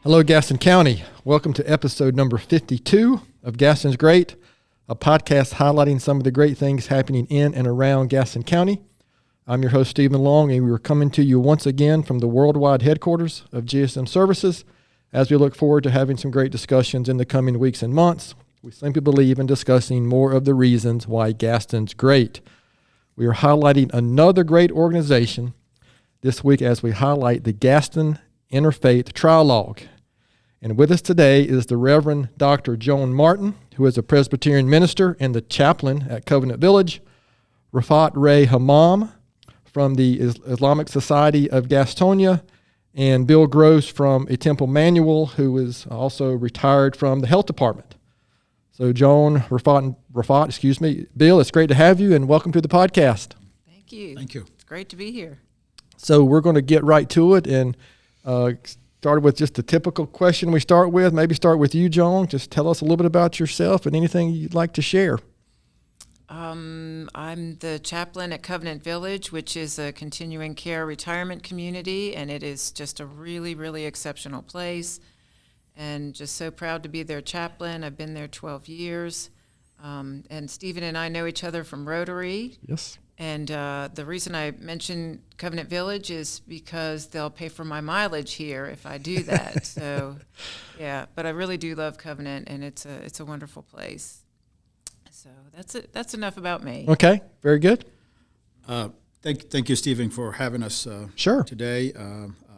Hello, Gaston County. Welcome to episode number 52 of Gaston's Great, a podcast highlighting some of the great things happening in and around Gaston County. I'm your host, Stephen Long, and we're coming to you once again from the worldwide headquarters of GSM Services as we look forward to having some great discussions in the coming weeks and months. We simply believe in discussing more of the reasons why Gaston's great. We are highlighting another great organization this week as we highlight the Gaston Interfaith Trialogue. And with us today is the Reverend Dr. Joan Martin, who is a Presbyterian minister and the chaplain at Covenant Village, Rafat Ray Hammam from the Islamic Society of Gastonia, and Bill Gross from a Temple Manual, who is also retired from the health department. So Joan, Rafat, Bill, it's great to have you, and welcome to the podcast. Thank you. Thank you. It's great to be here. So we're going to get right to it, and started with just the typical question we start with. Maybe start with you, Joan. Just tell us a little bit about yourself and anything you'd like to share. I'm the chaplain at Covenant Village, which is a continuing care retirement community, and it is just a really, really exceptional place. And just so proud to be their chaplain. I've been there 12 years. And Stephen and I know each other from Rotary. Yes. And the reason I mention Covenant Village is because they'll pay for my mileage here if I do that. So, yeah, but I really do love Covenant, and it's a wonderful place. So that's it. That's enough about me. Okay, very good. Thank you, Stephen, for having us Sure. today.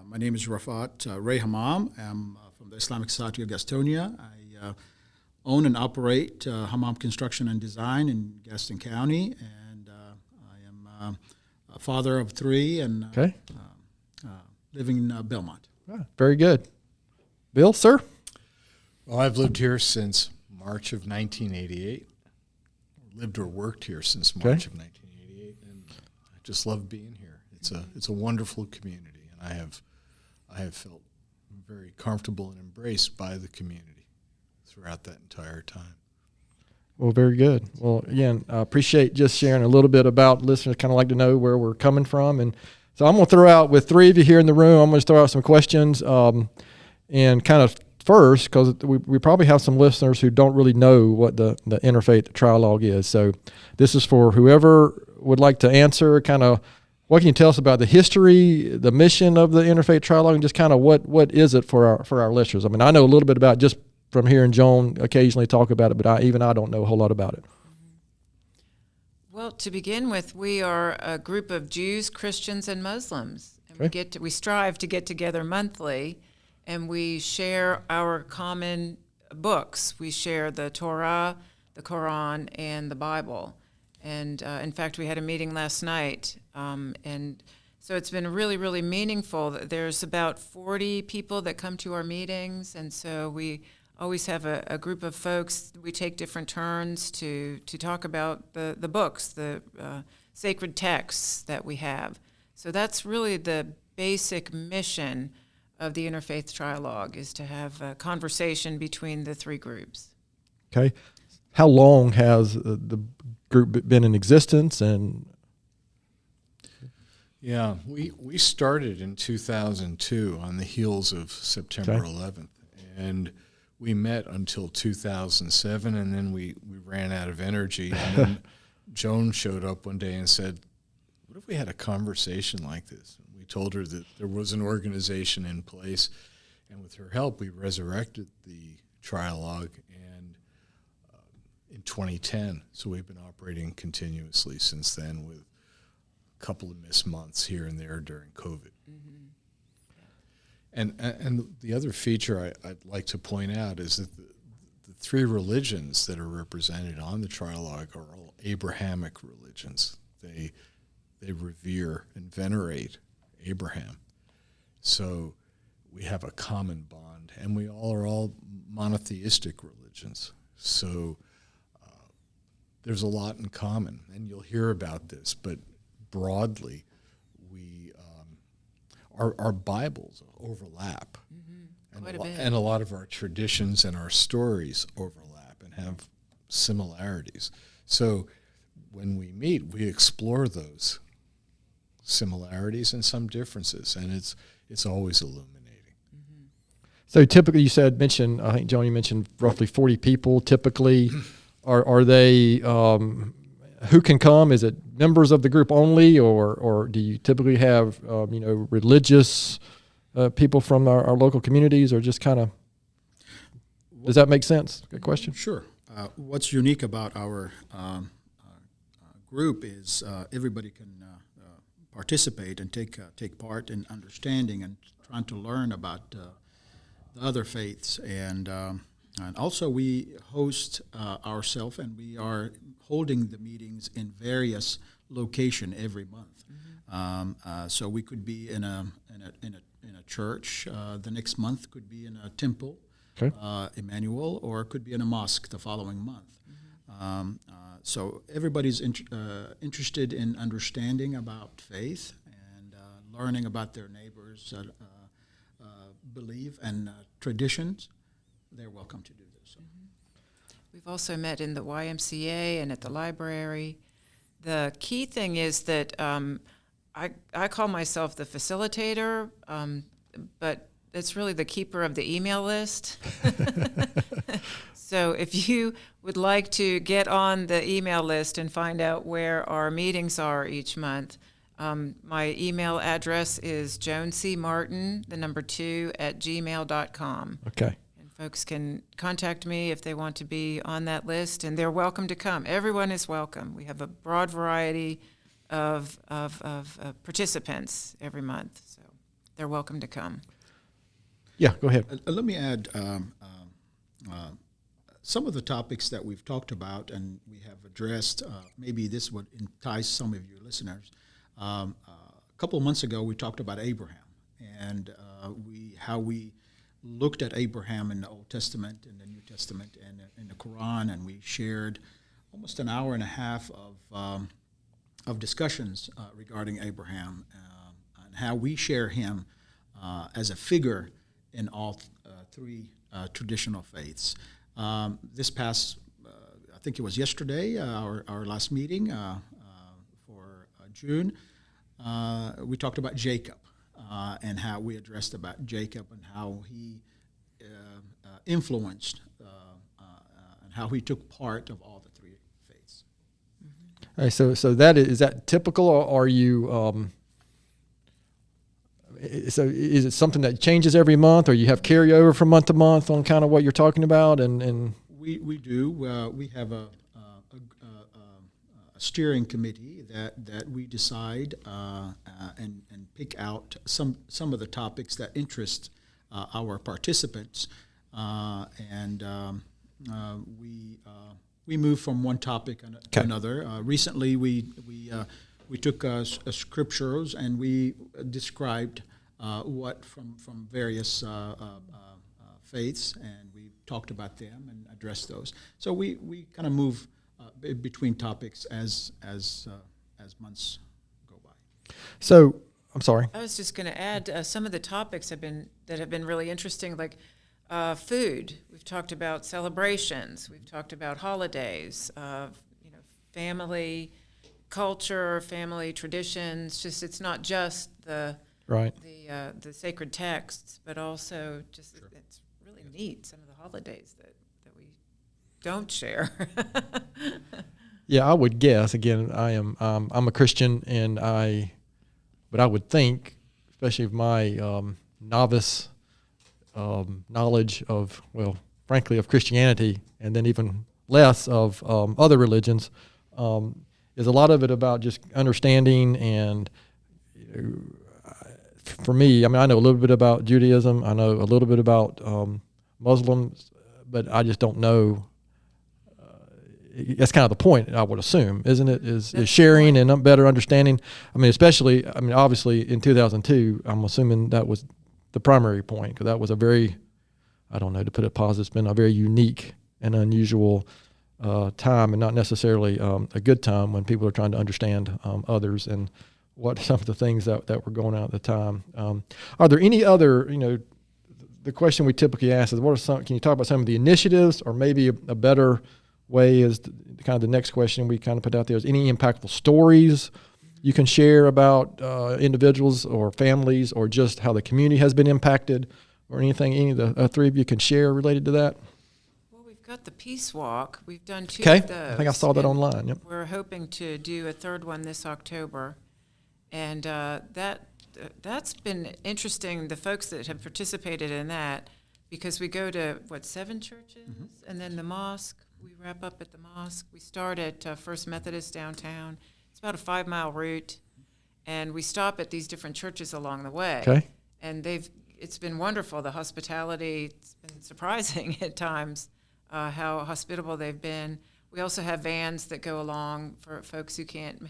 My name is Rafat Ray Hammam. I'm from the Islamic Society of Gastonia. I own and operate Hammam Construction and Design in Gaston County, and I am a father of three and living in Belmont. Very good. Bill, sir? Well, I've lived here since March of 1988. Lived or worked here since March of 1988, and I just love being here. It's a wonderful community, and I have felt very comfortable and embraced by the community throughout that entire time. Well, very good. Well, again, I appreciate just sharing a little bit about listeners kind of like to know where we're coming from. And so I'm going to throw out, with three of you here in the room, I'm going to throw out some questions and kind of first, because we probably have some listeners who don't really know what the Interfaith Trialogue is. So this is for whoever would like to answer, kind of what can you tell us about the history, the mission of the Interfaith Trialogue, and just kind of what is it for our listeners? I mean, I know a little bit about just from hearing Joan occasionally talk about it, but I don't know a whole lot about it. Well, to begin with, we are a group of Jews, Christians, and Muslims, and we strive to get together monthly, and we share our common books. We share the Torah, the Koran, and the Bible. And in fact, we had a meeting last night, and so it's been really, really meaningful. There's about 40 people that come to our meetings, and so we always have a group of folks. We take different turns to talk about the books, the sacred texts that we have. So that's really the basic mission of the Interfaith Trialogue, is to have a conversation between the three groups. Okay. How long has the group been in existence? And Yeah, we started in 2002 on the heels of September 11th, and we met until 2007, and then we ran out of energy, and then Joan showed up one day and said, what if we had a conversation like this? And we told her that there was an organization in place, and with her help, we resurrected the Trialogue and in 2010. So we've been operating continuously since then, with a couple of missed months here and there during COVID. Mm-hmm. And the other feature I'd like to point out is that the three religions that are represented on the Trialogue are all Abrahamic religions. They revere and venerate Abraham. So we have a common bond, and we all are all monotheistic religions. So there's a lot in common, and you'll hear about this, but broadly, our Bibles overlap, and a lot of our traditions and our stories overlap and have similarities. So when we meet, we explore those similarities and some differences, and it's always illuminating. So typically, you mentioned, I think, John, you mentioned roughly 40 people. Typically, are they, who can come? Is it members of the group only, or do you typically have, religious people from our local communities, or just kind of, does that make sense? Good question. Sure. What's unique about our group is everybody can participate and take part in understanding and trying to learn about the other faiths, and also we host ourselves, and we are holding the meetings in various location every month. So we could be in a church. The next month could be in a temple, okay. Emmanuel, or it could be in a mosque the following month. So everybody's interested in understanding about faith and learning about their neighbors' belief and traditions. They're welcome to do this. So. We've also met in the YMCA and at the library. The key thing is that I call myself the facilitator, but it's really the keeper of the email list. So if you would like to get on the email list and find out where our meetings are each month, my email address is joancmartin2@gmail.com. Okay. And folks can contact me if they want to be on that list, and they're welcome to come. Everyone is welcome. We have a broad variety of participants every month, so they're welcome to come. Yeah, go ahead. Let me add some of the topics that we've talked about and we have addressed. Maybe this would entice some of your listeners. A couple of months ago, we talked about Abraham and how we looked at Abraham in the Old Testament, in the New Testament, and in the Koran, and we shared almost an hour and a half of discussions regarding Abraham and how we share him as a figure in all three traditional faiths. This past, I think it was yesterday, our last meeting for June, we talked about Jacob and how we addressed about Jacob and how he influenced and how he took part of all the three faiths. All right, so is that typical, or are you? So is it something that changes every month, or you have carryover from month to month on kind of what you're talking about? And we do. We have a steering committee that we decide and pick out some of the topics that interest our participants, and we move from one topic to another. Recently, we took scriptures and we described what from various faiths, and we talked about them and addressed those. So we kind of move between topics as months go by. So I'm sorry. I was just going to add some of the topics have been really interesting, like food. We've talked about celebrations. We've talked about holidays. Family culture, family traditions. Just it's not just the sacred texts, but also just it's really neat. Some of the holidays that we don't share. Yeah, I would guess. Again, I'm a Christian, but I would think, especially with my novice knowledge of, frankly, of Christianity, and then even less of other religions, is a lot of it about just understanding. And for me, I mean, I know a little bit about Judaism. I know a little bit about Muslims, but I just don't know. That's kind of the point, I would assume, isn't it? Is sharing and better understanding. I mean, obviously in 2002, I'm assuming that was the primary point, because that was a very, I don't know, to put it positive, it's been a very unique and unusual time, and not necessarily a good time when people are trying to understand others and what some of the things that were going on at the time. Are there any other, the question we typically ask is, can you talk about some of the initiatives, or maybe a better way is kind of the next question we kind of put out there is any impactful stories you can share about individuals or families, or just how the community has been impacted or anything any of the three of you can share related to that? Well, we've got the Peace Walk. We've done 2 Okay. of those. I think I saw that online. Yep. We're hoping to do a third one this October. And that's been interesting, the folks that have participated in that, because we go to, 7 churches? Mm-hmm. And then the mosque. We wrap up at the mosque. We start at First Methodist downtown. It's about a 5-mile route. And we stop at these different churches along the way. Okay. And it's been wonderful. The hospitality, it's been surprising at times how hospitable they've been. We also have vans that go along for folks who can't.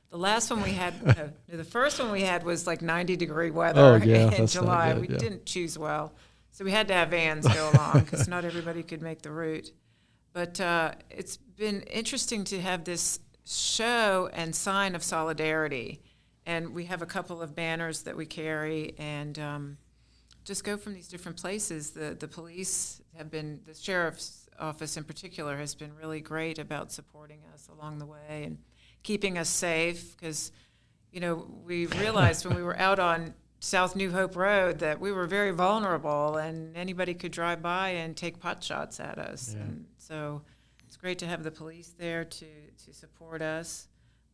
The last one we had, the first one we had was like 90-degree weather in July. We didn't choose well. So we had to have vans go along because not everybody could make the route. But it's been interesting to have this show and sign of solidarity. And we have a couple of banners that we carry and just go from these different places. The police have been, the sheriff's office in particular has been really great about supporting us along the way and keeping us safe because, we realized when we were out on South New Hope Road that we were very vulnerable and anybody could drive by and take pot shots at us. Yeah. And so it's great to have the police there to support us.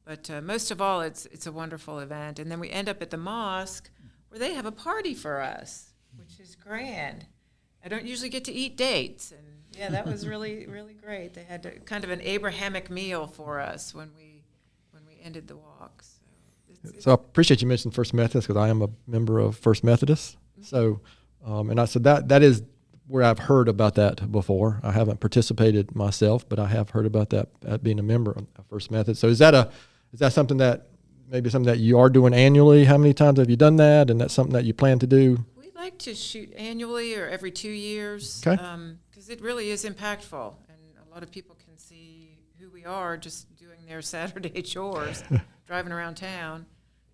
But most of all, it's a wonderful event. And then we end up at the mosque where they have a party for us, which is grand. I don't usually get to eat dates. And, yeah, that was really, really great. They had kind of an Abrahamic meal for us when we ended the walk. So I appreciate you mentioning First Methodist because I am a member of First Methodist. Mm-hmm. So, and I said that is where I've heard about that before. I haven't participated myself, but I have heard about that being a member of First Methodist. So is that something that you are doing annually? How many times have you done that? And that's something that you plan to do? We like to shoot annually or every 2 years. Okay. Because it really is impactful, and a lot of people can see who we are just doing their Saturday chores, driving around town.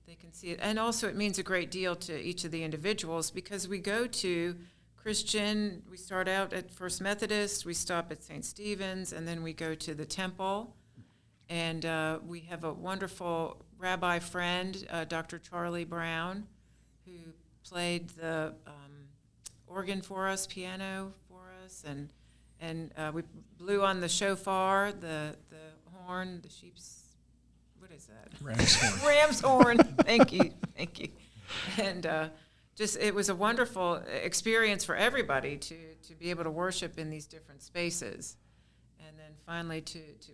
They can see it. And also it means a great deal to each of the individuals because we go to Christian, we start out at First Methodist, we stop at St. Stephen's, and then we go to the temple. And we have a wonderful rabbi friend, Dr. Charlie Brown, who played the organ for us, piano for us, and we blew on the shofar, the horn, the sheep's, what is that? Ram's horn. Ram's horn. Thank you. And it was a wonderful experience for everybody to be able to worship in these different spaces. And then finally,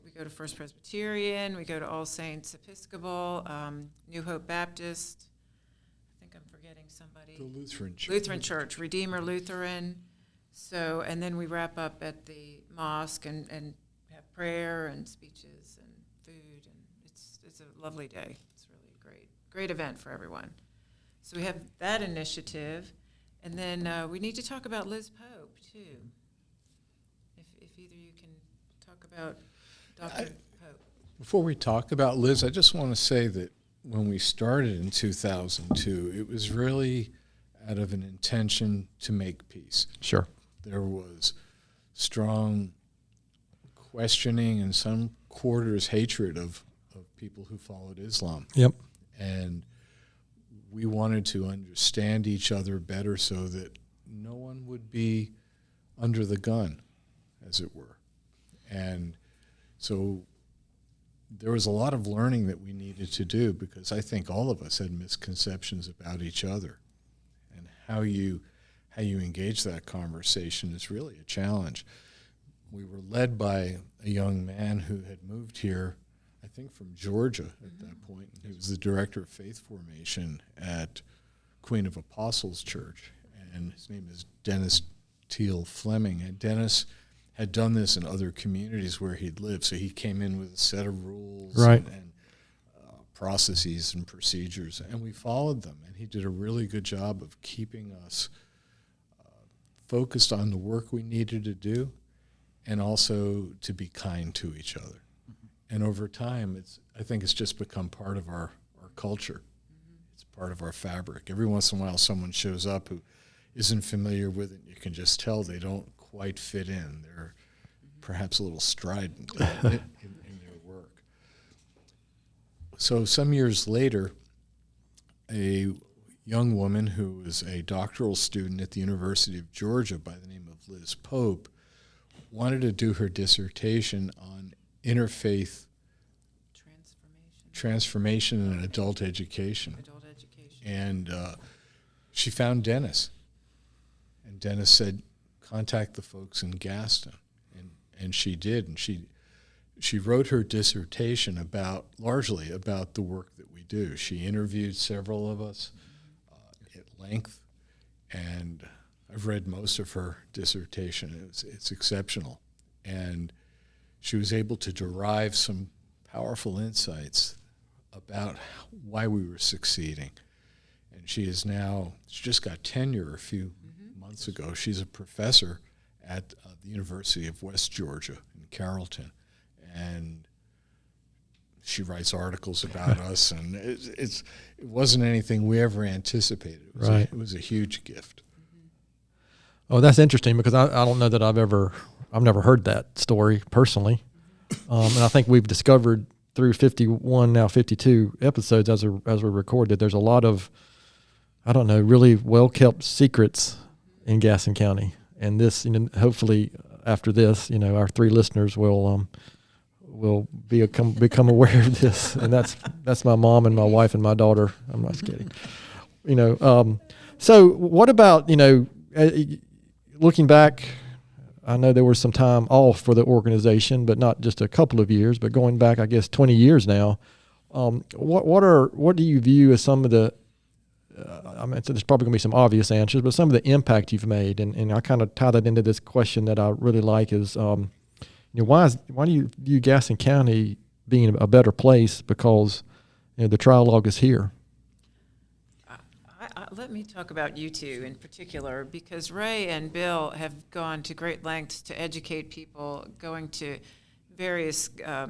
we go to First Presbyterian, we go to All Saints Episcopal, New Hope Baptist. I think I'm forgetting somebody. The Lutheran Church. Lutheran Church, Redeemer Lutheran. So, and then we wrap up at the mosque and have prayer and speeches and food, and it's a lovely day. It's really great event for everyone. So we have that initiative, and then we need to talk about Liz Pope too. If either you can talk about Dr. Pope. Before we talk about Liz, I just want to say that when we started in 2002, it was really out of an intention to make peace. Sure. There was strong questioning and some quarters hatred of people who followed Islam. Yep. And we wanted to understand each other better so that no one would be under the gun, as it were. And so there was a lot of learning that we needed to do because I think all of us had misconceptions about each other. And how you engage that conversation is really a challenge. We were led by a young man who had moved here, I think from Georgia at that point. He was the director of faith formation at Queen of Apostles Church, and his name is Dennis Teal Fleming. And Dennis had done this in other communities where he'd lived, so he came in with a set of rules right. and processes and procedures, and we followed them. And he did a really good job of keeping us focused on the work we needed to do and also to be kind to each other. Mm-hmm. And over time, I think it's just become part of our culture. Mm-hmm. It's part of our fabric. Every once in a while, someone shows up who isn't familiar with it. You can just tell they don't quite fit in. They're perhaps a little strident in their work. So some years later, a young woman who was a doctoral student at the University of Georgia by the name of Liz Pope, wanted to do her dissertation on interfaith transformation in adult education. And she found Dennis. And Dennis said, contact the folks in Gaston. And she did. And she wrote her dissertation largely about the work that we do. She interviewed several of us at length, and I've read most of her dissertation. It's exceptional. And she was able to derive some powerful insights about why we were succeeding. And she just got tenure a few months ago. She's a professor at the University of West Georgia in Carrollton. And she writes articles about us, and it wasn't anything we ever anticipated. It was a huge gift. Oh, that's interesting, because I don't know that I've never heard that story personally. And I think we've discovered through 51, now 52 episodes as we record that there's a lot of, really well-kept secrets in Gaston County. And this, hopefully after this, our 3 listeners will become aware of this. And that's my mom and my wife and my daughter. I'm not kidding. So what about, looking back, I know there was some time off for the organization, but not just a couple of years, but going back, I guess, 20 years now. What do you view as some of the, so there's probably going to be some obvious answers, but some of the impact you've made, and I kind of tie that into this question that I really like is, why do you view Gaston County being a better place? Because the Trialogue is here. Let me talk about you two in particular, because Ray and Bill have gone to great lengths to educate people, going to various, I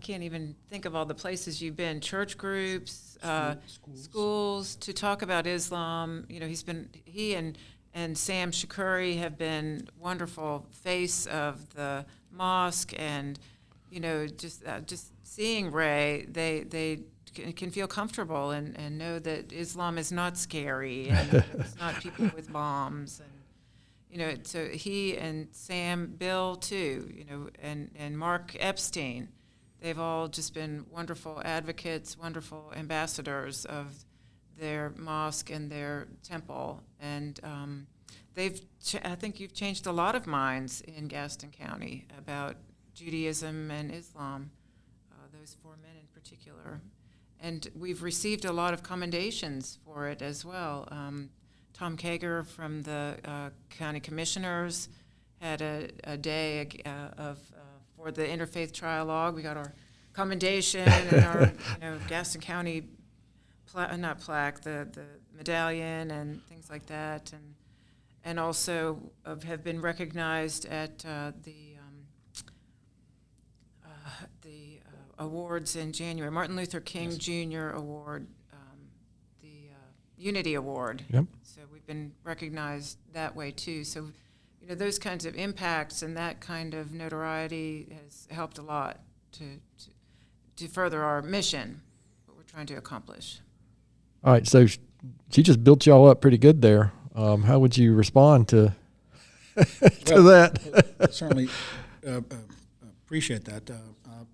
can't even think of all the places you've been, church groups, schools, to talk about Islam. He and Sam Shakuri have been wonderful face of the mosque, and just seeing Ray, they can feel comfortable and know that Islam is not scary and it's not people with bombs, and so he and Sam, Bill too, and Mark Epstein, they've all just been wonderful advocates, wonderful ambassadors of their mosque and their temple, and I think you've changed a lot of minds in Gaston County about Judaism and Islam, those 4 men in particular. And we've received a lot of commendations for it as well. Tom Kager from the county commissioners had a day for the Interfaith Trialogue. We got our commendation and our Gaston County the medallion and things like that, and also have been recognized at the awards in January, Martin Luther King Jr. Award, the Unity Award. Yep. So we've been recognized that way too. So, those kinds of impacts and that kind of notoriety has helped a lot to further our mission, what we're trying to accomplish. All right, so she just built y'all up pretty good there. How would you respond to that? Certainly appreciate that.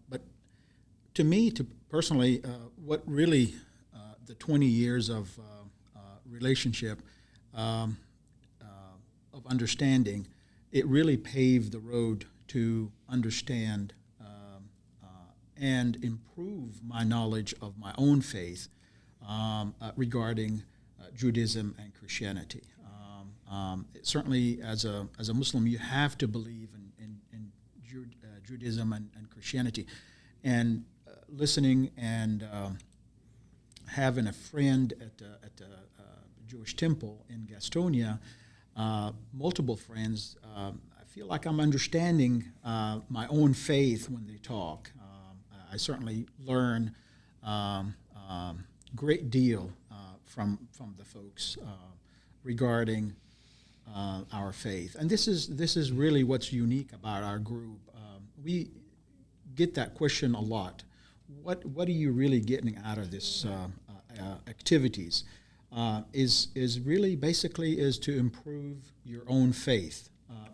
But to me, personally, what really the 20 years of relationship, of understanding, it really paved the road to understand and improve my knowledge of my own faith regarding Judaism and Christianity. Certainly, as a Muslim, you have to believe in Judaism and Christianity. And listening and having a friend at the Jewish temple in Gastonia, multiple friends, I feel like I'm understanding my own faith when they talk. I certainly learn great deal from the folks regarding our faith, and this is really what's unique about our group. We get that question a lot. What are you really getting out of this activities is really basically is to improve your own faith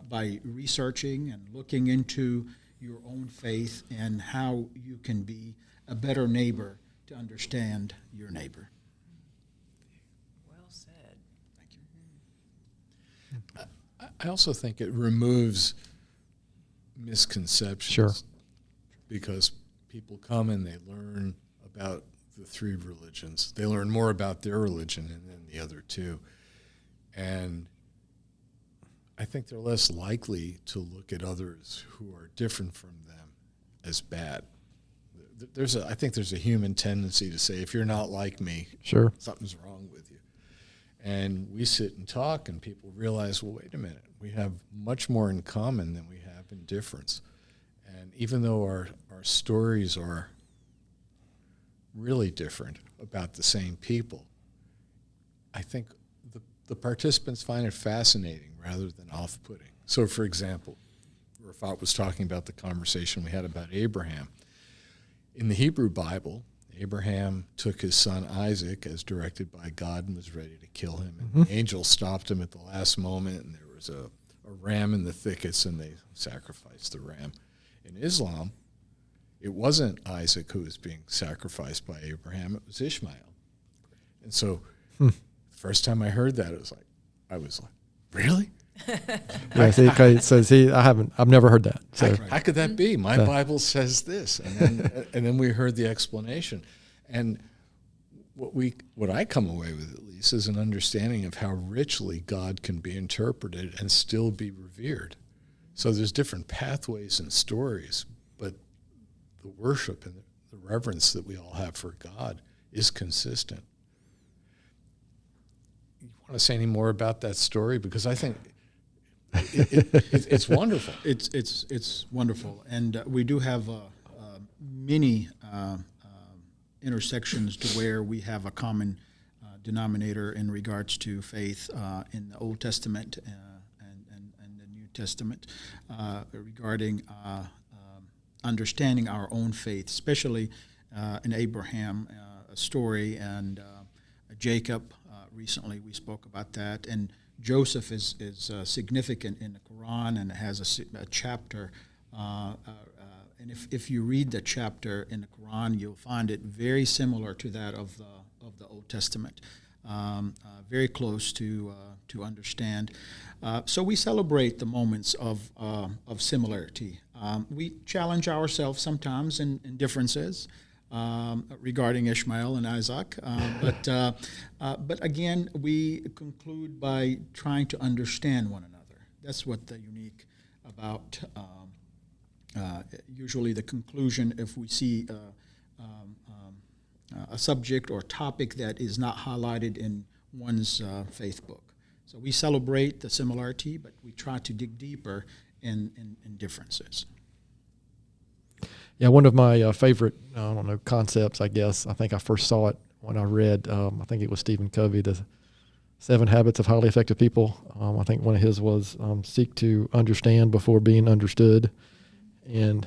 by researching and looking into your own faith and how you can be a better neighbor to understand your neighbor. Well said. Thank you. I also think it removes misconceptions. Sure. Because people come and they learn about the three religions. They learn more about their religion and then the other two. And I think they're less likely to look at others who are different from them as bad. I think there's a human tendency to say, if you're not like me, Sure, something's wrong with you. And we sit and talk, and people realize, well, wait a minute, we have much more in common than we have in difference. And even though our stories are really different about the same people, I think the participants find it fascinating rather than off-putting. So, for example, Rafat was talking about the conversation we had about Abraham. In the Hebrew Bible, Abraham took his son Isaac as directed by God and was ready to kill him. And the angel stopped him at the last moment, and there was a ram in the thickets, and they sacrificed the ram. In Islam, it wasn't Isaac who was being sacrificed by Abraham, it was Ishmael. And so the first time I heard that, I was like, really? Yeah, I've never heard that. So How could that be? My Bible says this. And then we heard the explanation. And what I come away with, at least, is an understanding of how richly God can be interpreted and still be revered. So there's different pathways and stories, but the worship and the reverence that we all have for God is consistent. You want to say any more about that story? Because I think it's wonderful. It's wonderful, and we do have many intersections to where we have a common denominator in regards to faith in the Old Testament and the New Testament regarding understanding our own faith, especially in Abraham, a story, and Jacob. Recently, we spoke about that, and Joseph is significant in the Koran and has a chapter. And if you read the chapter in the Quran, you'll find it very similar to that of the Old Testament, very close to understand. So we celebrate the moments of similarity. We challenge ourselves sometimes in differences regarding Ishmael and Isaac, but again, we conclude by trying to understand one another. That's what the unique about. Usually the conclusion, if we see a subject or topic that is not highlighted in one's faith book. So we celebrate the similarity, but we try to dig deeper in differences. Yeah, one of my favorite, concepts, I guess. I think I first saw it when I read, I think it was Stephen Covey, the 7 Habits of Highly Effective People. I think one of his was seek to understand before being understood. And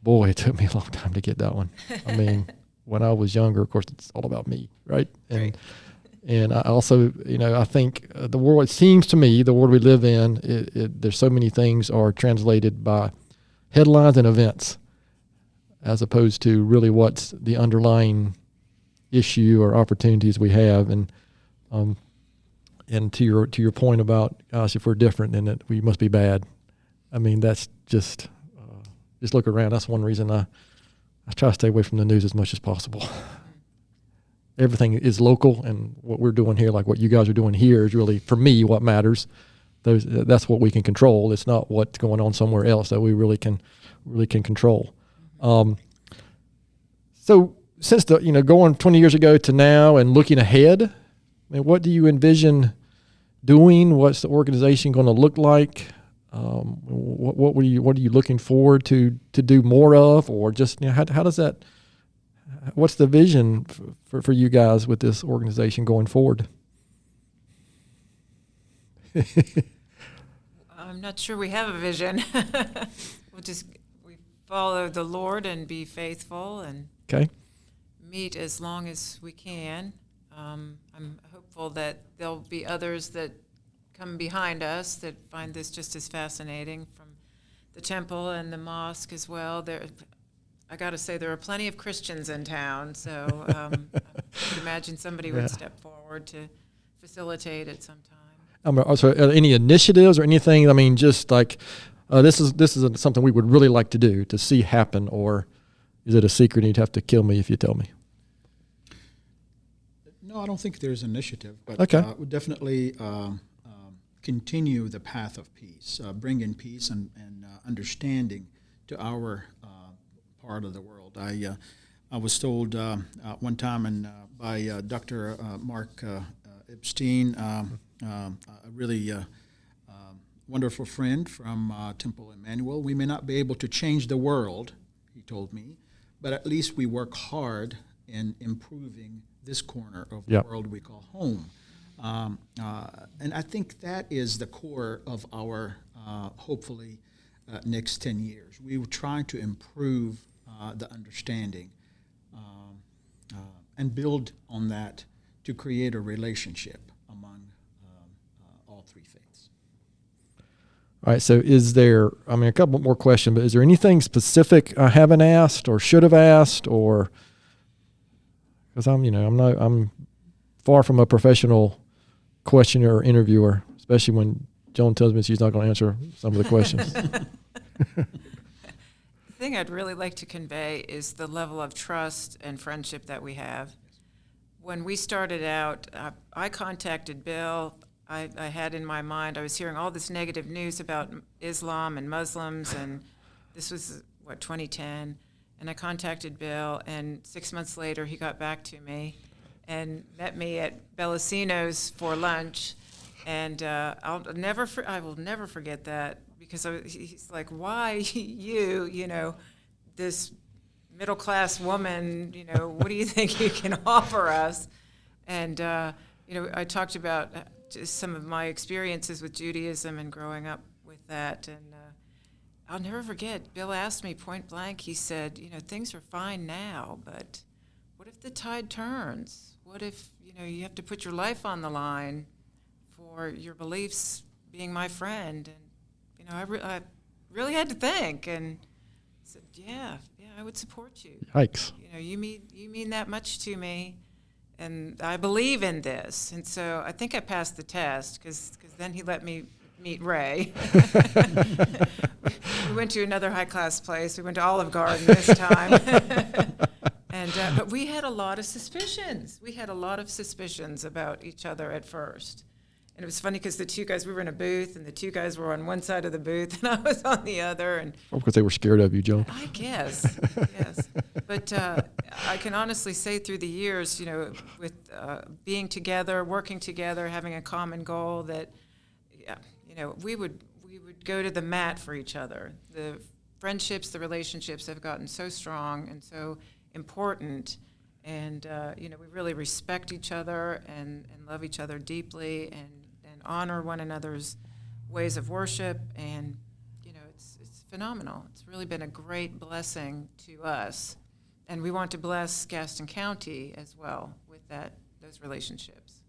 boy, it took me a long time to get that one. I mean, when I was younger, of course, it's all about me, right? And I also, I think the world, it seems to me, the world we live in, there's so many things are translated by headlines and events, as opposed to really what's the underlying issue or opportunities we have. And to your point about, gosh, if we're different, then we must be bad. I mean, that's just look around. That's one reason I try to stay away from the news as much as possible. Everything is local, and what we're doing here, like what you guys are doing here, is really, for me, what matters. That's what we can control. It's not what's going on somewhere else that we really can control. So since going 20 years ago to now and looking ahead, I mean, what do you envision doing? What's the organization going to look like? What are you looking forward to do more of, or just how does that? What's the vision for you guys with this organization going forward? I'm not sure we have a vision. we follow the Lord and be faithful and okay. meet as long as we can. I'm hopeful that there'll be others that come behind us that find this just as fascinating, from the temple and the mosque as well. I got to say, there are plenty of Christians in town, so I would imagine somebody would step forward to facilitate at some time. Also, any initiatives or anything? I mean, just like this is something we would really like to do, to see happen, or is it a secret and you'd have to kill me if you tell me? No, I don't think there's initiative, but Okay. we'll definitely continue the path of peace, bring in peace and understanding to our part of the world. I was told one time by Dr. Mark Epstein, a really wonderful friend from Temple Emmanuel, we may not be able to change the world, he told me, but at least we work hard in improving this corner of the world we call home. And I think that is the core of our, hopefully, next 10 years. We will try to improve the understanding and build on that to create a relationship among all three faiths. All right. So is there, I mean, a couple more questions, but is there anything specific I haven't asked or should have asked, or, because I'm far from a professional questioner or interviewer, especially when Joan tells me she's not going to answer some of the questions. The thing I'd really like to convey is the level of trust and friendship that we have. When we started out, I contacted Bill. I had in my mind, I was hearing all this negative news about Islam and Muslims, and this was, 2010. And I contacted Bill, and 6 months later, he got back to me and met me at Bellacino's for lunch. And I will never forget that, because he's like, why you, this middle-class woman, what do you think you can offer us? And, I talked about just some of my experiences with Judaism and growing up with that. And I'll never forget, Bill asked me point blank, he said, things are fine now, but what if the tide turns? What if, you have to put your life on the line for your beliefs being my friend? And, I really had to think, and said, yeah, I would support you. Yikes. You mean that much to me, and I believe in this. And so I think I passed the test, because then he let me meet Ray. We went to another high-class place. We went to Olive Garden this time. And but we had a lot of suspicions. We had a lot of suspicions about each other at first. And it was funny, because the two guys, we were in a booth, and the two guys were on one side of the booth, and I was on the other. And Because they were scared of you, Joan. I guess, yes. But I can honestly say, through the years, with being together, working together, having a common goal, that, we would go to the mat for each other. The friendships, the relationships have gotten so strong and so important. And, we really respect each other and love each other deeply, and honor one another's ways of worship. And, it's phenomenal. It's really been a great blessing to us. And we want to bless Gaston County as well with those relationships.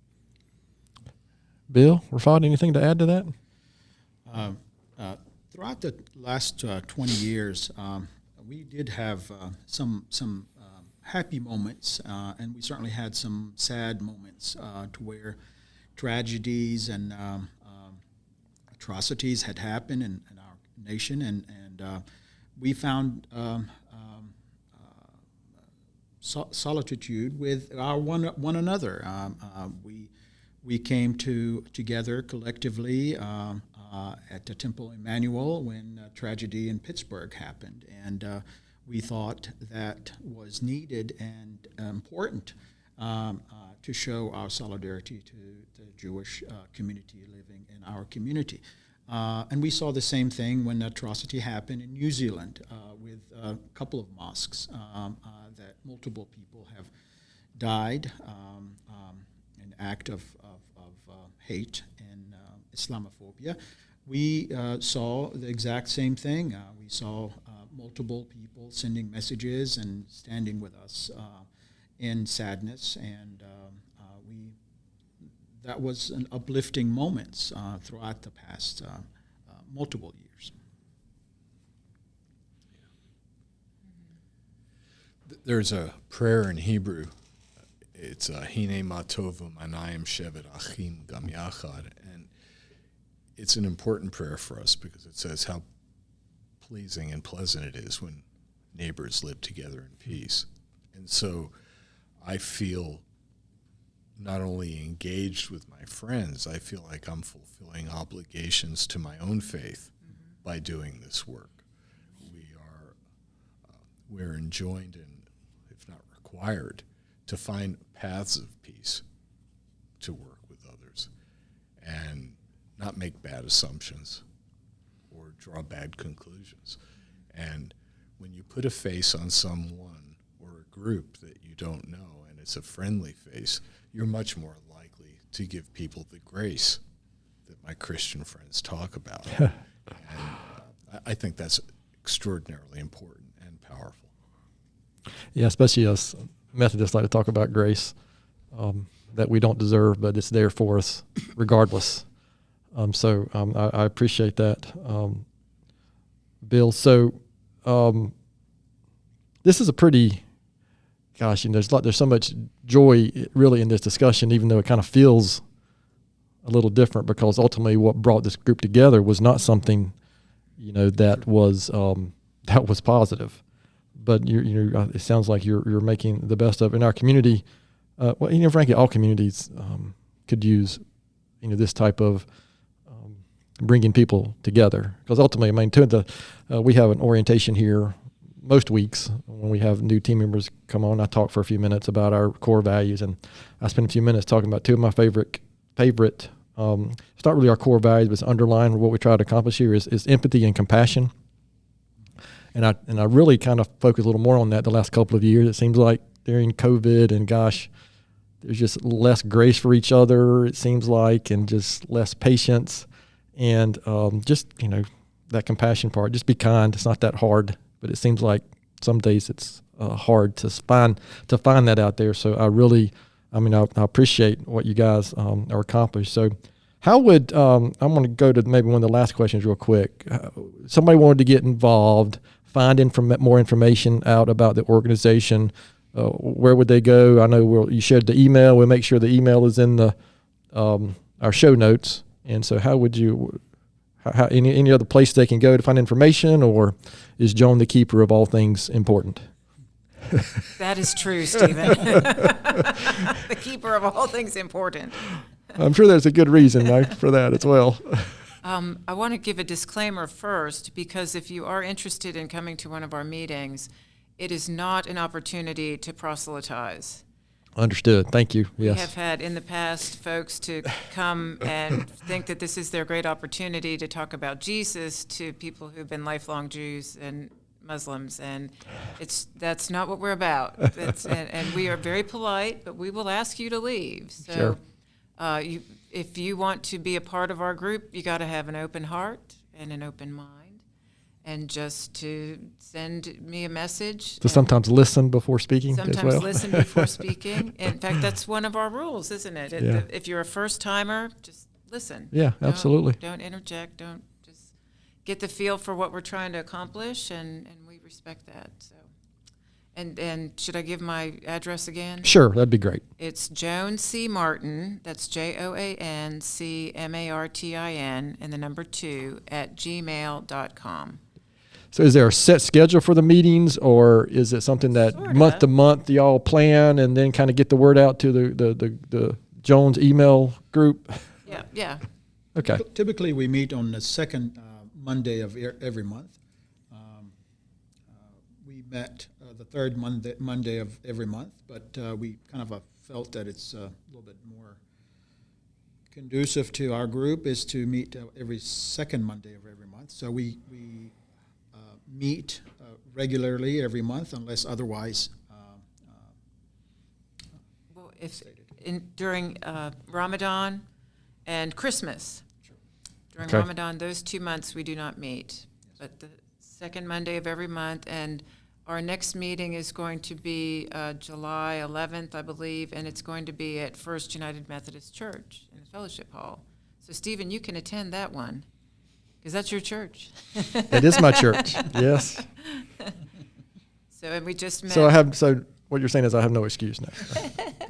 Bill, Rafat, anything to add to that? Throughout the last 20 years, we did have some happy moments, and we certainly had some sad moments to where tragedies and atrocities had happened in our nation, and we found solitude with our one another. We came together collectively at the Temple Emmanuel when tragedy in Pittsburgh happened, and we thought that was needed and important to show our solidarity to the Jewish community living in our community. And we saw the same thing when the atrocity happened in New Zealand with a couple of mosques that multiple people have died an act of hate and Islamophobia. We saw the exact same thing. We saw multiple people sending messages and standing with us in sadness, and that was an uplifting moments throughout the past multiple years. There's a prayer in Hebrew. It's Hine Matovu Manayim Shevet Achim Gam Yachad, and it's an important prayer for us because it says how pleasing and pleasant it is when neighbors live together in peace. And so I feel not only engaged with my friends, I feel like I'm fulfilling obligations to my own faith by doing this work. We're enjoined and, if not required, to find paths of peace to work with others and not make bad assumptions or draw bad conclusions. And when you put a face on someone or a group that you don't know and it's a friendly face, you're much more likely to give people the grace that my Christian friends talk about. And I think that's extraordinarily important and powerful. Yeah, especially us Methodists like to talk about grace, that we don't deserve, but it's there for us regardless. I appreciate that, Bill. So this is a pretty, there's so much joy really in this discussion, even though it kind of feels a little different, because ultimately what brought this group together was not something, that was positive. But it sounds like you're making the best of it in our community. Frankly, all communities could use, this type of bringing people together. Because ultimately, we have an orientation here most weeks when we have new team members come on. I talk for a few minutes about our core values, and I spend a few minutes talking about two of my favorite. It's not really our core values, but it's underlying what we try to accomplish here is empathy and compassion. And I really kind of focus a little more on that the last couple of years. It seems like during COVID and there's just less grace for each other, it seems like, and just less patience. And that compassion part, just be kind. It's not that hard, but it seems like some days it's hard to find that out there. So I appreciate what you guys are accomplished. So how would, I'm going to go to maybe one of the last questions real quick. Somebody wanted to get involved, find more information out about the organization. Where would they go? I know you shared the email. We'll make sure the email is in the our show notes. And so how would you, any other place they can go to find information, or is Joan the keeper of all things important? That is true, Stephen. The keeper of all things important. I'm sure there's a good reason for that as well. I want to give a disclaimer first, because if you are interested in coming to one of our meetings, it is not an opportunity to proselytize. Understood. Thank you. Yes. We have had in the past folks to come and think that this is their great opportunity to talk about Jesus to people who've been lifelong Jews and Muslims, and that's not what we're about. And we are very polite, but we will ask you to leave. So sure. If you want to be a part of our group, you got to have an open heart and an open mind, and just to send me a message. So sometimes listen before speaking sometimes as well. Listen before speaking. In fact, that's one of our rules, isn't it? Yeah. If you're a first timer, just listen. Yeah, absolutely. Don't interject. Don't just get the feel for what we're trying to accomplish, and we respect that. So. And should I give my address again? Sure, that'd be great. It's Joan C. Martin, that's JoanCmartin, and the number 2 @gmail.com. So is there a set schedule for the meetings, or is it something that Sorta. month to month y'all plan and then kind of get the word out to the Jones email group? Yeah. Okay. Typically, we meet on the second Monday of every month. We met the third Monday of every month, but we kind of felt that it's a little bit more conducive to our group is to meet every second Monday of every month. So we meet regularly every month, unless otherwise Well, during Ramadan and Christmas, during Okay. Ramadan, those 2 months we do not meet, but the second Monday of every month, and Our next meeting is going to be July 11th, I believe, and it's going to be at First United Methodist Church in the Fellowship Hall. So, Stephen, you can attend that one because that's your church. It is my church. Yes. So, and we just met. So what you're saying is I have no excuse now.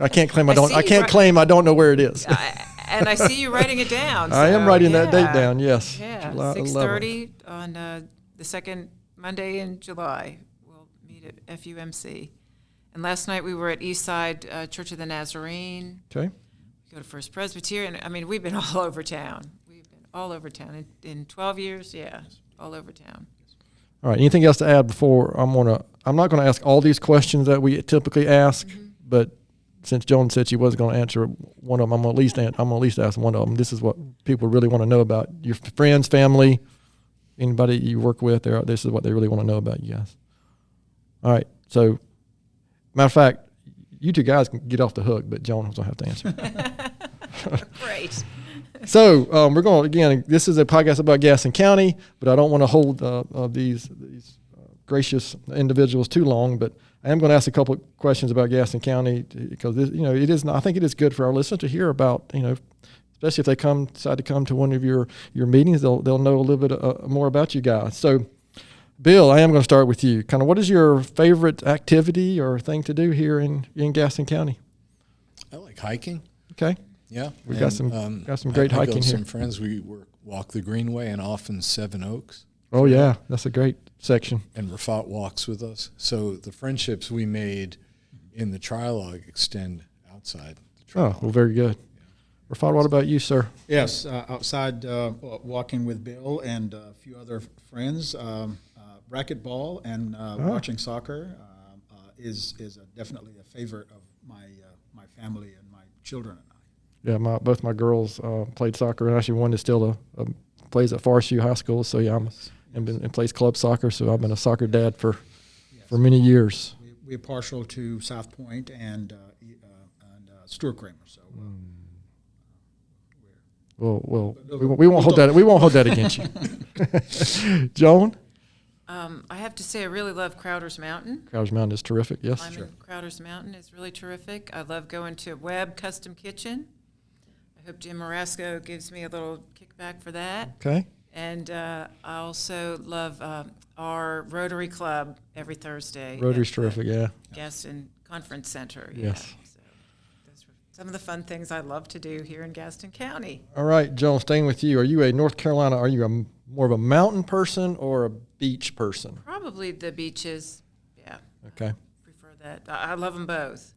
I can't claim I see can't you claim I don't know where it is. And I see you writing it down. I am so, writing that date yeah. down. Yes. Yeah, July 6:30 on the second Monday in July. We'll meet at FUMC. And last night we were at Eastside Church of the Nazarene. Okay. We go to First Presbyterian. I mean, we've been all over town. We've been all over town. In 12 years, yeah, all over town. All right. Anything else to add before I'm not going to ask all these questions that we typically ask, but since Joan said she was going to answer one of them, I'm going to at least ask one of them. This is what people really want to know about your friends, family, anybody you work with. This is what they really want to know about you guys. All right. So, matter of fact, you two guys can get off the hook, but Joan will have to answer. Great. So we're going again. This is a podcast about Gaston County, but I don't want to hold these gracious individuals too long. But I am going to ask a couple of questions about Gaston County because it is. I think it is good for our listeners to hear about. Especially if they decide to come to one of your meetings, they'll know a little bit more about you guys. So, Bill, I am going to start with you. Kind of, what is your favorite activity or thing to do here in Gaston County? I like hiking. Okay. Yeah, We got some great hiking I go with here. some friends. We walk the Greenway and often Seven Oaks. Oh yeah, that's a great section. And Rafat walks with us. So the friendships we made in the Trialogue extend outside the Trialogue. Oh, well, very good. Rafat, what about you, sir? Yes, outside walking with Bill and a few other friends, racquetball and watching soccer is definitely a favorite of my family and my children and I. Yeah, both my girls played soccer, and actually one is still plays at Forest High School. So yeah, and plays club soccer. So I've been a soccer dad for many years. We're partial to South Point and Stuart Kramer. So we won't hold that. We won't hold that against you, Joan. I have to say I really love Crowder's Mountain. Crowder's Mountain is terrific. Yes, Climbing Crowder's Mountain is really terrific. I love going to Webb Custom Kitchen. I hope Jim Marasco gives me a little kickback for that. Okay. And I also love our Rotary Club every Thursday. Rotary's terrific, yeah. Gaston Conference Center. Yes. Yeah. So those are some of the fun things I love to do here in Gaston County. All right, Joan, staying with you. Are you are you more of a mountain person or a beach person? Probably the beaches. Yeah. Okay. I prefer that. I love them both.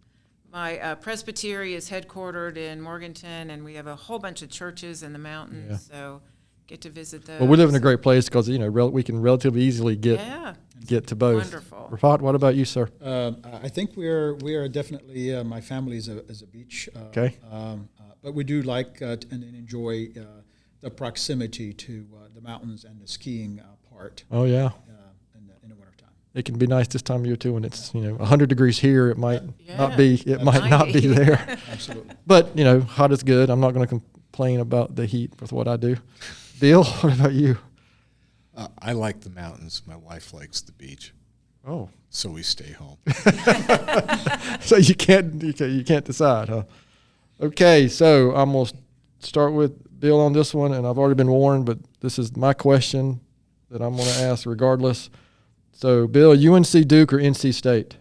My presbytery is headquartered in Morganton, and we have a whole bunch of churches in the mountains, so get to visit those. Well, we live in a great place because we can relatively easily get to both. Wonderful. Rafat, what about you, sir? I think we are definitely my family is a beach. Okay. But we do like and enjoy the proximity to the mountains and the skiing part. Oh yeah. In the wintertime. It can be nice this time of year too when it's 100 degrees here. It might not be. It Absolutely. might not be there. Absolutely. But hot is good. I'm not going to complain about the heat with what I do. Bill, what about you? I like the mountains. My wife likes the beach. Oh, so we stay home. So you can't decide, huh? Okay, so I'm gonna start with Bill on this one, and I've already been warned, but this is my question that I'm gonna ask regardless. So, Bill, UNC Duke or NC State?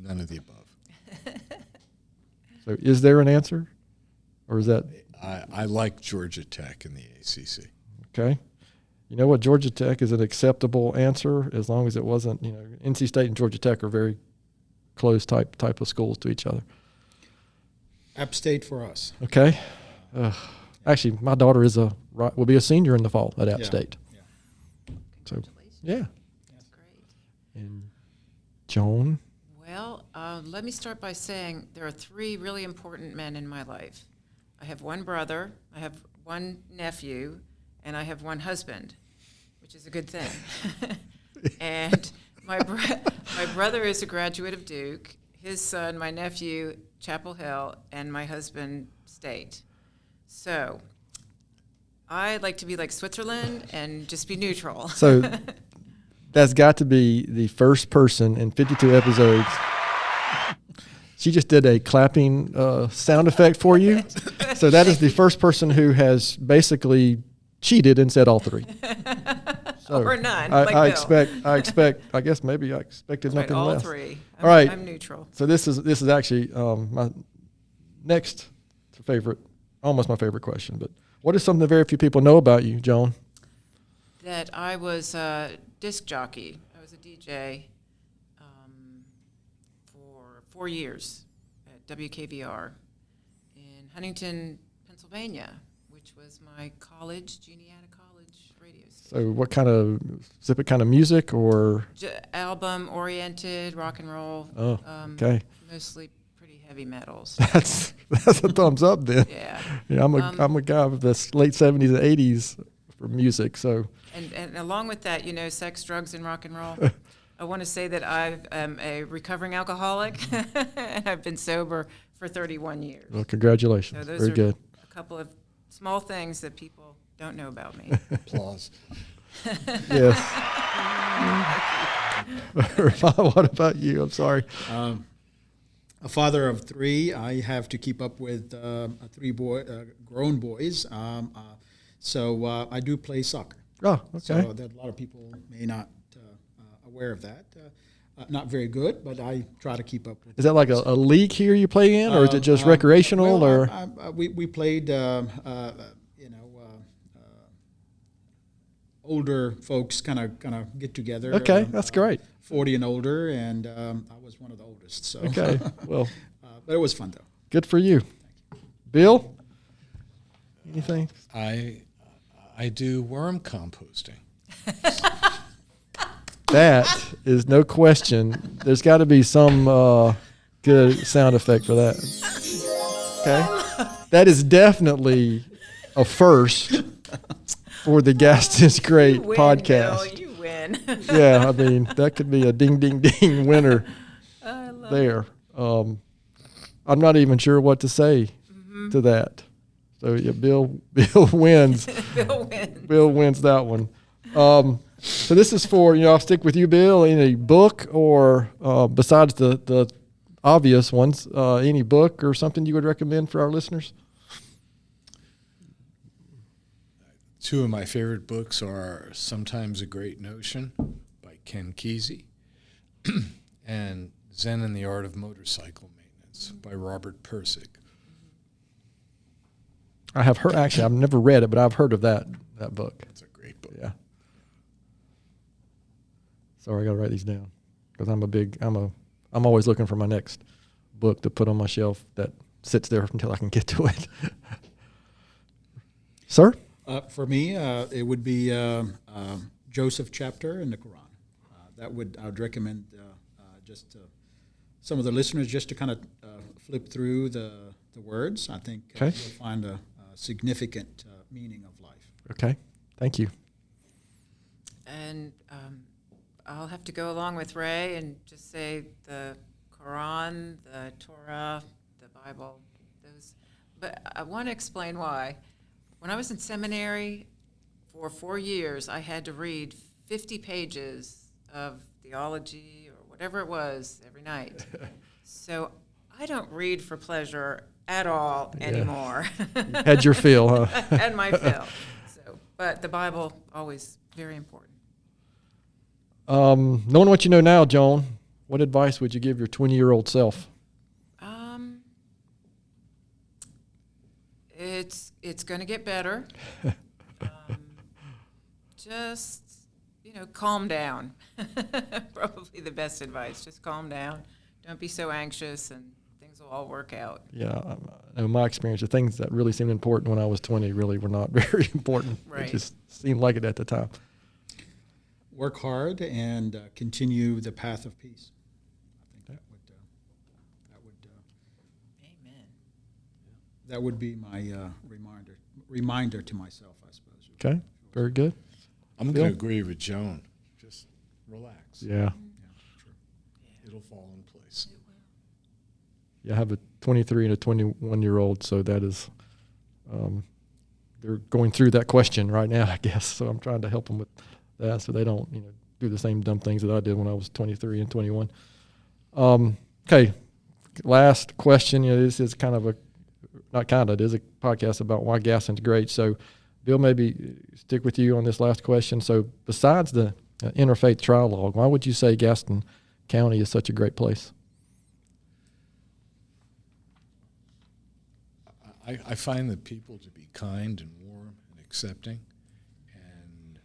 None of the above. So, is there an answer, or is that I like Georgia Tech in the ACC. okay? You know what? Georgia Tech is an acceptable answer as long as it wasn't. NC State and Georgia Tech are very close type of schools to each other. App State for us. Okay. Actually, my daughter will be a senior in the fall at App Yeah. State. Yeah. So, yeah. That's great. And Joan? Well, let me start by saying there are three really important men in my life. I have one brother, I have one nephew, and I have one husband, which is a good thing. And my brother is a graduate of Duke, his son, my nephew, Chapel Hill, and my husband, State. So I'd like to be like Switzerland and just be neutral. So That's got to be the first person in 52 episodes. She just did a clapping sound effect for you. So that is the first person who has basically cheated and said all three. So or none. I expected nothing all less. three. All right. I'm neutral. So this is actually my next favorite, almost my favorite question. But what is something very few people know about you, Joan? That I was a disc jockey. I was a DJ for 4 years at WKVR in Huntington, Pennsylvania, which was my college, Juniata College radio station. So what kind of music or? Album-oriented, rock and roll. Oh, okay. Mostly pretty heavy metals. That's a thumbs up then. Yeah. I'm a guy of the late 70s and 80s for music, so. And along with that, sex, drugs, and rock and roll. I want to say that I am a recovering alcoholic, and I've been sober for 31 years. Well, congratulations. So those Very are good. a couple of small things that people don't know about me. Applause. Yes. What about you? I'm sorry. A father of three, I have to keep up with three grown boys. So I do play soccer. Oh, okay. So that a lot of people may not aware of that. Not very good, but I try to keep up with. Is that like a league here you play in, or is it just recreational? Well, or we played, older folks kind of get together. Okay, that's great. 40 and older, and I was one of the oldest. So Okay, well, but it was fun though. good for you. Bill, anything? I do worm composting. That is no question. There's got to be some good sound effect for that. Okay, that is definitely a first for the Gaston's Great You win, podcast. Bill, you win. Yeah, I mean that could be a ding, ding, ding winner I love there. I'm not even sure what to say to that. So yeah, Bill wins. Bill wins. Bill wins that one. So this is for, I'll stick with you, Bill. Any book or besides the obvious ones, any book or something you would recommend for our listeners? Two of my favorite books are Sometimes a Great Notion by Ken Kesey and Zen and the Art of Motorcycle Maintenance by Robert Pirsig. I have heard, actually, I've never read it, but I've heard of that book. It's a great book. Yeah. Sorry, I got to write these down because I'm always looking for my next book to put on my shelf that sits there until I can get to it. Sir? For me, it would be Joseph chapter in the Quran. I would recommend just some of the listeners just to kind of flip through the words. I think Okay. you'll find a significant meaning of life. Okay. Thank you. And I'll have to go along with Ray and just say the Koran, the Torah, the Bible, those. But I want to explain why. When I was in seminary for 4 years, I had to read 50 pages of theology or whatever it was every night. So I don't read for pleasure at all anymore. Had your fill, huh? And my fill. But the Bible, always very important. Knowing what you know now, Joan, what advice would you give your 20-year-old self? It's going to get better. Just, calm down. Probably the best advice. Just calm down. Don't be so anxious, and things will all work out. Yeah, I know my experience, the things that really seemed important when I was 20 really were not very important. Right. It just seemed like it at the time. Work hard and continue the path of peace. I think Amen. that would be my reminder to myself, I suppose. Okay, very good. I'm Bill? going to agree with Joan. Just relax. Yeah. Yeah, sure. It'll fall in place. Yeah, I have a 23 and a 21-year-old, so that is, they're going through that question right now, I guess. So I'm trying to help them with that so they don't, do the same dumb things that I did when I was 23 and 21. Okay, last question. This is kind of it is a podcast about why Gaston's great. So, Bill, maybe stick with you on this last question. So, besides the Interfaith Trialogue, why would you say Gaston County is such a great place? I find the people to be kind and warm and accepting, and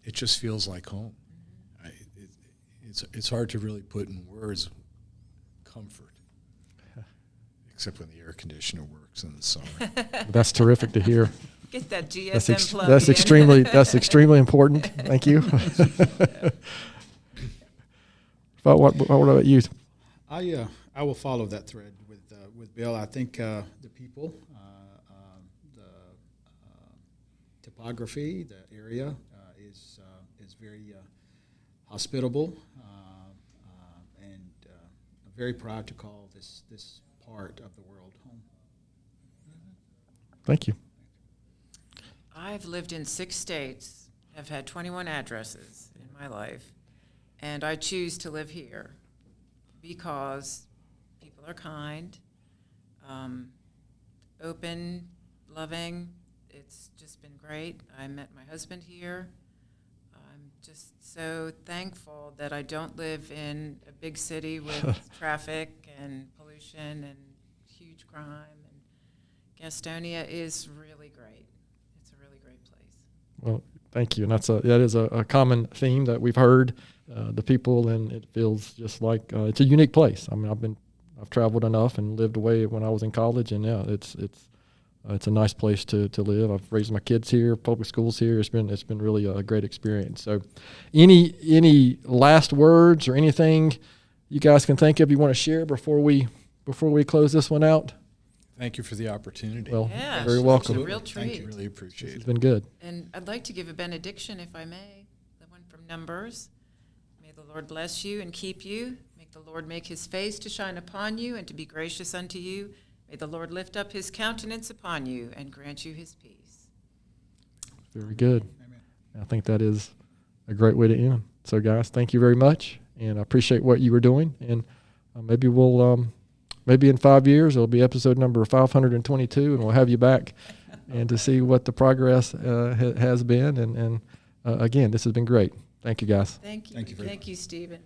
it just feels like home. It's hard to really put in words comfort, except when the air conditioner works in the summer. That's terrific to hear. Get that GSM plug That's in. that's extremely important. Thank you. What about you? I will follow that thread with Bill. I think the people, the topography, the area is very hospitable, and I'm very proud to call this part of the world home. Thank you. I've lived in 6 states. I've had 21 addresses in my life, and I choose to live here because people are kind, open, loving. It's just been great. I met my husband here. I'm just so thankful that I don't live in a big city with traffic and pollution and huge crime. And Gastonia is really great. It's a really great place. Well, thank you. And that is a common theme that we've heard. The people, and it feels just like it's a unique place. I mean, I've traveled enough and lived away when I was in college, and yeah, it's a nice place to live. I've raised my kids here, public schools here. It's been really a great experience. So, any last words or anything you guys can think of you want to share before we close this one out? Thank you for the opportunity. Well, Yeah, very welcome. It's a real treat. Thank you. Really appreciate It's it. been good. And I'd like to give a benediction, if I may, the one from Numbers. May the Lord bless you and keep you. Make the Lord make his face to shine upon you and to be gracious unto you. May the Lord lift up his countenance upon you and grant you his peace. Very good. Amen. I think that is a great way to end. So, guys, thank you very much, and I appreciate what you were doing. And maybe we'll maybe in 5 years it'll be episode number 522, and we'll have you back and to see what the progress has been. And again, this has been great. Thank you, guys. Thank you. Thank you very Thank you, Stephen.